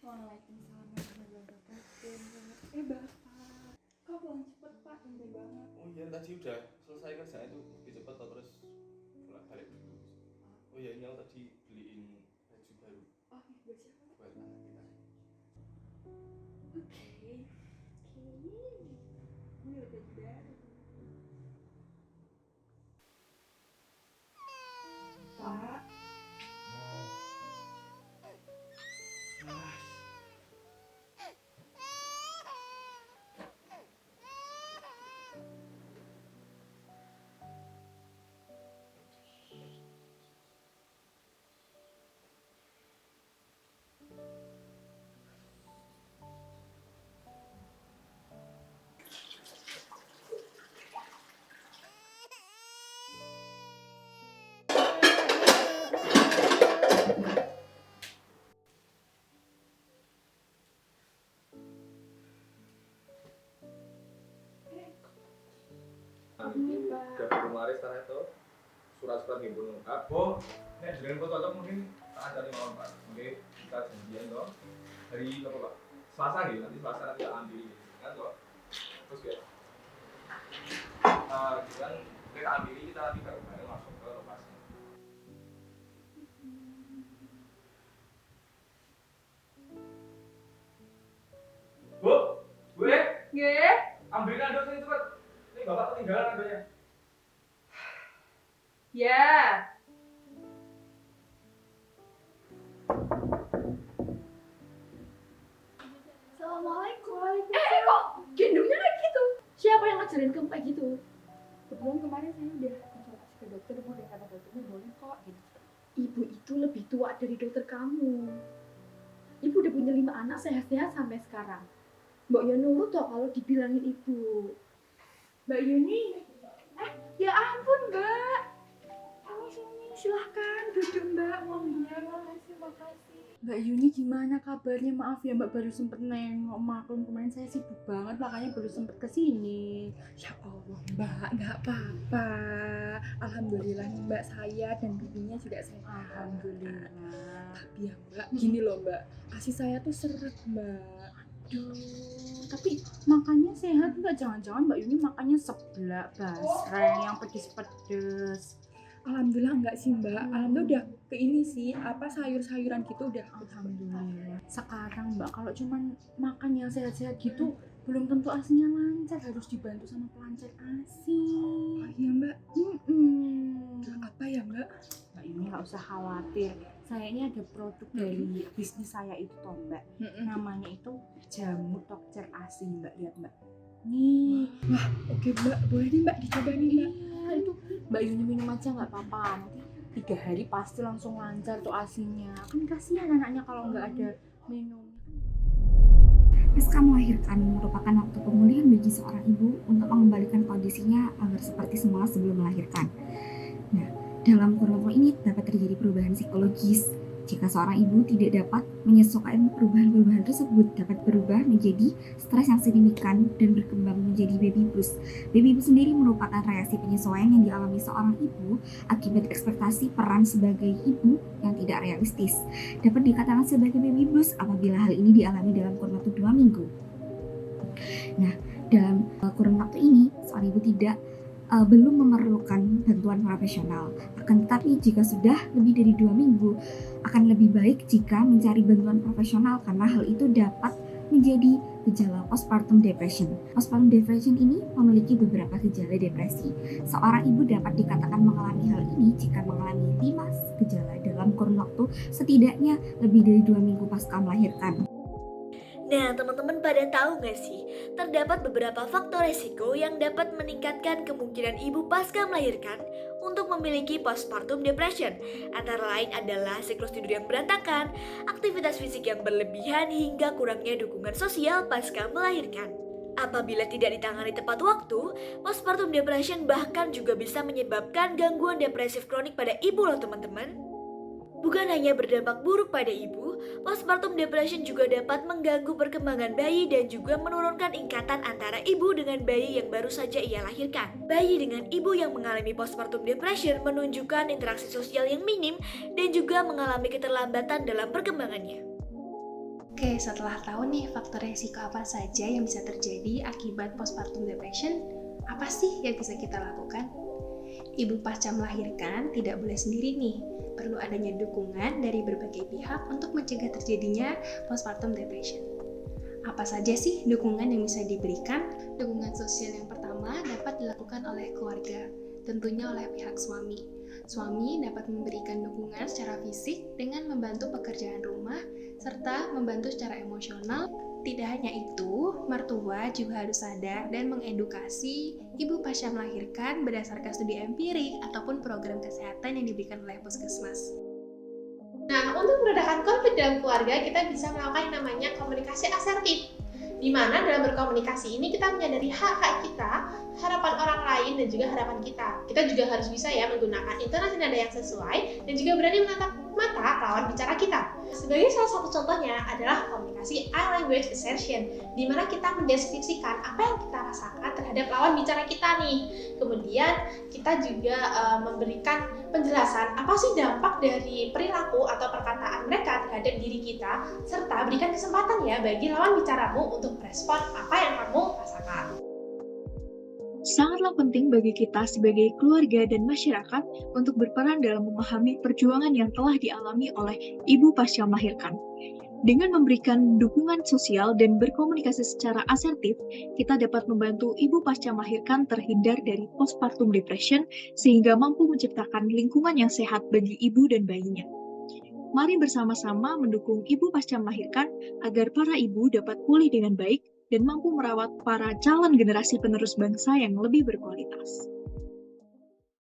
Waalaikumsalam warahmatullahi wabarakatuh. Bapak, kok pulang cepet Pak? Indah banget. Oh iya, tadi udah selesai kerjaan itu lebih cepat atau terus pulang balik dulu. Oh iya, ini aku tadi beliin baju baru Oh iya, buat siapa Pak? buat anak kita. Oke. Ini udah baju baru. Pak. Udah kemarin sekarang itu surat-surat ibu lengkap. Oh, ini dengan foto atau mungkin tak ada di malam Pak. Mungkin kita janjian toh hari apa Pak? Selasa nih, nanti Selasa nanti kita ambil kan toh. Terus ya, kita ambil kita nanti bareng-bareng langsung ke lokasi. Bu, Nggih. ambilin ando sini cepat. Ini bapak ketinggalan andonya. Ya. Assalamualaikum. Kok gendongnya kayak gitu? Siapa yang ngajarin kamu kayak gitu? Kebetulan kemarin saya udah konsultasi ke dokter, Bu, dan kata dokternya boleh kok gitu. Ibu itu lebih tua dari dokter kamu. Ibu udah punya 5 anak sehat-sehat sampai sekarang. Mbak ya nurut toh kalau dibilangin ibu. Mbak Yuni, ya ampun Mbak. Sini, silahkan duduk Mbak. Makasih. Mbak Yuni gimana kabarnya? Maaf ya Mbak, baru sempet nengok, maklum kemarin saya sibuk banget makanya baru sempet kesini. Ya Allah Mbak, nggak apa-apa. Alhamdulillah nih Mbak, saya dan bibinya juga sehat. Alhamdulillah. Tapi ya Mbak, gini loh Mbak, ASI saya tuh seret Mbak. Aduh, tapi makannya sehat nggak? Jangan-jangan Mbak Yuni makannya seblak basreng yang pedes-pedes. Alhamdulillah enggak sih Mbak, alhamdulillah udah ke ini sih, apa sayur-sayuran gitu udah. Alhamdulillah. Sekarang Mbak kalau cuman makan yang sehat-sehat gitu belum tentu asinya lancar, harus dibantu sama pelancar asi. Oh iya Mbak. Apa ya Mbak? Mbak ini nggak usah khawatir, saya ini ada produk dari bisnis saya itu toh Mbak. Namanya itu jamu tokcer asi Mbak, lihat Mbak. Nih. Wah, oke Mbak, boleh nih Mbak dicoba nih Mbak. Iya, itu Mbak Yuni minum aja nggak apa-apa, nanti 3 hari pasti langsung lancar tuh asinya. Kan kasihan anaknya kalau nggak ada minum. Pasca melahirkan merupakan waktu pemulihan bagi seorang ibu untuk mengembalikan kondisinya agar seperti semula sebelum melahirkan. Nah, dalam kurun waktu ini dapat terjadi perubahan psikologis. Jika seorang ibu tidak dapat menyesuaikan perubahan-perubahan tersebut, dapat berubah menjadi stres yang signifikan dan berkembang menjadi baby blues. Baby blues sendiri merupakan reaksi penyesuaian yang dialami seorang ibu akibat ekspektasi peran sebagai ibu yang tidak realistis. Dapat dikatakan sebagai baby blues apabila hal ini dialami dalam kurun waktu 2 minggu. Nah, dalam kurun waktu ini, seorang ibu belum memerlukan bantuan profesional. Akan tetapi jika sudah lebih dari 2 minggu, akan lebih baik jika mencari bantuan profesional karena hal itu dapat menjadi gejala postpartum depression. Postpartum depression ini memiliki beberapa gejala depresi. Seorang ibu dapat dikatakan mengalami hal ini jika mengalami 5 gejala dalam kurun waktu setidaknya lebih dari 2 minggu pasca melahirkan. Nah, teman-teman pada tahu nggak sih, terdapat beberapa faktor resiko yang dapat meningkatkan kemungkinan ibu pasca melahirkan untuk memiliki postpartum depression. Antara lain adalah siklus tidur yang berantakan, aktivitas fisik yang berlebihan, hingga kurangnya dukungan sosial pasca melahirkan. Apabila tidak ditangani tepat waktu, postpartum depression bahkan juga bisa menyebabkan gangguan depresif kronik pada ibu loh teman-teman. Bukan hanya berdampak buruk pada ibu, postpartum depression juga dapat mengganggu perkembangan bayi dan juga menurunkan ikatan antara ibu dengan bayi yang baru saja ia lahirkan. Bayi dengan ibu yang mengalami postpartum depression menunjukkan interaksi sosial yang minim dan juga mengalami keterlambatan dalam perkembangannya. Oke, setelah tahu nih faktor resiko apa saja yang bisa terjadi akibat postpartum depression, apa sih yang bisa kita lakukan? Ibu pasca melahirkan tidak boleh sendiri nih, perlu adanya dukungan dari berbagai pihak untuk mencegah terjadinya postpartum depression. Apa saja sih dukungan yang bisa diberikan? Dukungan sosial yang pertama dapat dilakukan oleh keluarga, tentunya oleh pihak suami. Suami dapat memberikan dukungan secara fisik dengan membantu pekerjaan rumah, serta membantu secara emosional. Tidak hanya itu, mertua juga harus sadar dan mengedukasi ibu pasca melahirkan berdasarkan studi empirik ataupun program kesehatan yang diberikan oleh puskesmas. Nah, untuk meredakan konflik dalam keluarga, kita bisa melakukan yang namanya komunikasi asertif. Di mana dalam berkomunikasi ini kita menyadari hak-hak kita, harapan orang lain, dan juga harapan kita. Kita juga harus bisa ya menggunakan intonasi nada yang sesuai dan juga berani menatap mata lawan bicara kita. Sebagai salah satu contohnya adalah komunikasi I language assertion, di mana kita mendeskripsikan apa yang kita rasakan terhadap lawan bicara kita nih. Kemudian kita juga memberikan penjelasan apa sih dampak dari perilaku atau perkataan mereka terhadap diri kita, serta berikan kesempatan ya bagi lawan bicaramu untuk merespon apa yang kamu rasakan. Sangatlah penting bagi kita sebagai keluarga dan masyarakat untuk berperan dalam memahami perjuangan yang telah dialami oleh ibu pasca melahirkan. Dengan memberikan dukungan sosial dan berkomunikasi secara asertif, kita dapat membantu ibu pasca melahirkan terhindar dari postpartum depression sehingga mampu menciptakan lingkungan yang sehat bagi ibu dan bayinya. Mari bersama-sama mendukung ibu pasca melahirkan agar para ibu dapat pulih dengan baik dan mampu merawat para calon generasi penerus bangsa yang lebih berkualitas.